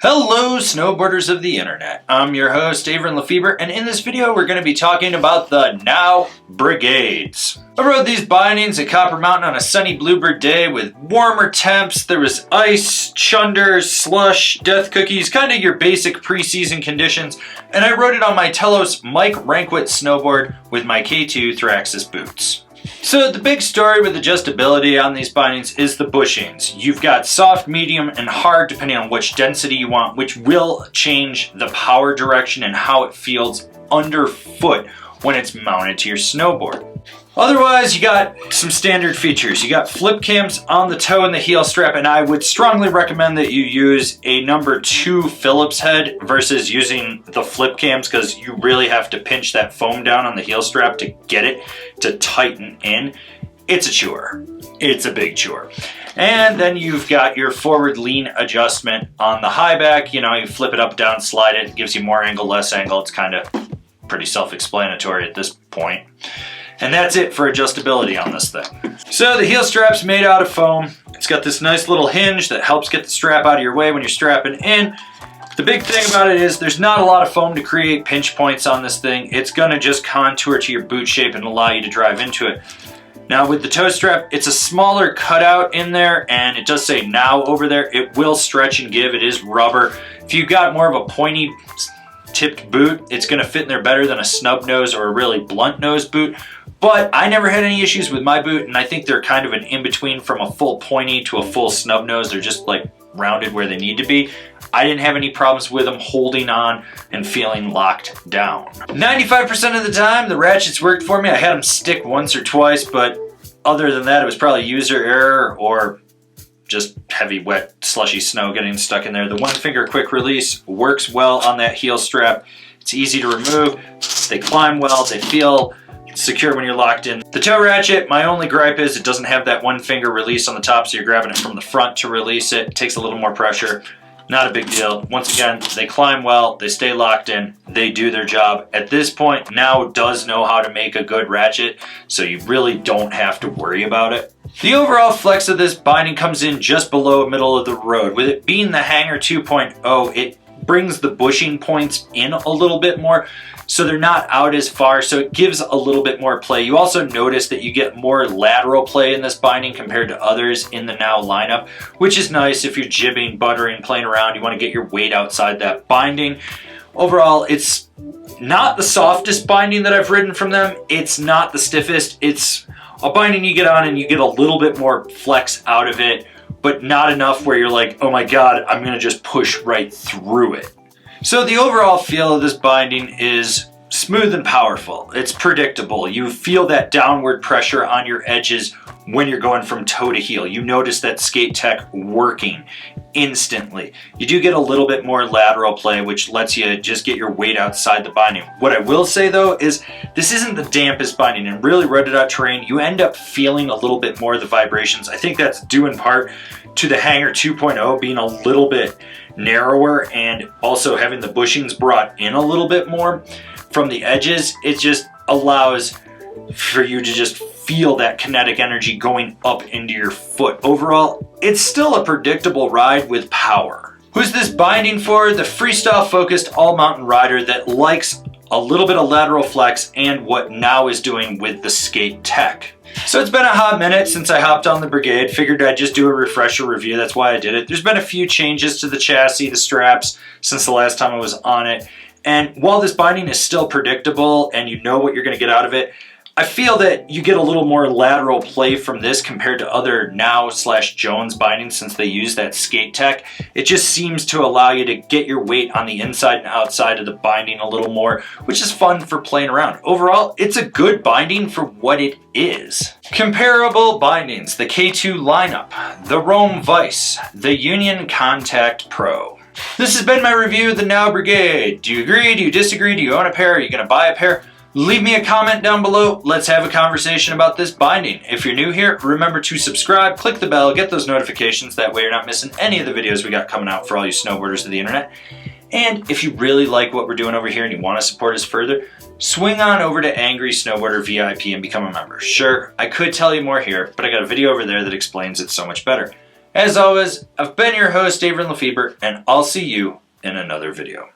Hello snowboarders of the internet, I'm your host Avran LeFeber, and in this video we're going to be talking about the Now Brigades. I rode these bindings at Copper Mountain on a sunny bluebird day with warmer temps. There was ice, chunder, slush, death cookies, kind of your basic preseason conditions, and I rode it on my Telos Mike Rankwit snowboard with my K2 Thraxis boots. So the big story with adjustability on these bindings is the bushings. You've got soft, medium, and hard depending on which density you want, which will change the power direction and how it feels underfoot when it's mounted to your snowboard. Otherwise, you got some standard features. You got flip cams on the toe and the heel strap, and I would strongly recommend that you use a number 2 Phillips head versus using the flip cams, because you really have to pinch that foam down on the heel strap to get it to tighten in. It's a chore. It's a big chore. And then you've got your forward lean adjustment on the high back. You know, you flip it up, down, slide it. It gives you more angle, less angle. It's kind of pretty self-explanatory at this point. And that's it for adjustability on this thing. So the heel strap's made out of foam. It's got this nice little hinge that helps get the strap out of your way when you're strapping in. The big thing about it is there's not a lot of foam to create pinch points on this thing. It's gonna just contour to your boot shape and allow you to drive into it. Now with the toe strap, it's a smaller cutout in there, and it does say Now over there. It will stretch and give, it is rubber. If you've got more of a pointy tipped boot, it's gonna fit in there better than a snub nose or a really blunt nose boot. But I never had any issues with my boot, and I think they're kind of an in-between from a full pointy to a full snub nose. They're just like rounded where they need to be. I didn't have any problems with them holding on and feeling locked down. 95% of the time, the ratchets worked for me. I had them stick once or twice, but other than that, it was probably user error or just heavy, wet, slushy snow getting stuck in there. The one finger quick release works well on that heel strap. It's easy to remove. They climb well. They feel secure when you're locked in. The toe ratchet, my only gripe is it doesn't have that one finger release on the top, so you're grabbing it from the front to release it. It takes a little more pressure. Not a big deal. Once again, they climb well, they stay locked in, they do their job. At this point, Now does know how to make a good ratchet, so you really don't have to worry about it. The overall flex of this binding comes in just below middle of the road. With it being the Hanger 2.0, it brings the bushing points in a little bit more, so they're not out as far, so it gives a little bit more play. You also notice that you get more lateral play in this binding compared to others in the Now lineup, which is nice if you're jibbing, buttering, playing around. You want to get your weight outside that binding. Overall, it's not the softest binding that I've ridden from them. It's not the stiffest. It's a binding you get on and you get a little bit more flex out of it, but not enough where you're like, oh my God, I'm gonna just push right through it. So the overall feel of this binding is smooth and powerful. It's predictable. You feel that downward pressure on your edges when you're going from toe to heel. You notice that skate tech working instantly. You do get a little bit more lateral play, which lets you just get your weight outside the binding. What I will say though is this isn't the dampest binding. In really rutted out terrain, you end up feeling a little bit more of the vibrations. I think that's due in part to the Hanger 2.0 being a little bit narrower and also having the bushings brought in a little bit more from the edges. It just allows for you to just feel that kinetic energy going up into your foot. Overall, it's still a predictable ride with power. Who's this binding for? The freestyle focused all mountain rider that likes a little bit of lateral flex and what Now is doing with the skate tech. So it's been a hot minute since I hopped on the Brigade. Figured I'd just do a refresher review. That's why I did it. There's been a few changes to the chassis, the straps, since the last time I was on it. And while this binding is still predictable and you know what you're going to get out of it, I feel that you get a little more lateral play from this compared to other Now/Jones bindings since they use that skate tech. It just seems to allow you to get your weight on the inside and outside of the binding a little more, which is fun for playing around. Overall, it's a good binding for what it is. Comparable bindings: the K2 lineup, the Rome Vice, the Union Contact Pro. This has been my review of the Now Brigade. Do you agree? Do you disagree? Do you own a pair? Are you going to buy a pair? Leave me a comment down below. Let's have a conversation about this binding. If you're new here, remember to subscribe, click the bell, get those notifications. That way you're not missing any of the videos we got coming out for all you snowboarders of the internet. And if you really like what we're doing over here and you want to support us further, swing on over to Angry Snowboarder VIP and become a member. Sure, I could tell you more here, but I got a video over there that explains it so much better. As always, I've been your host, Avran LeFeber, and I'll see you in another video.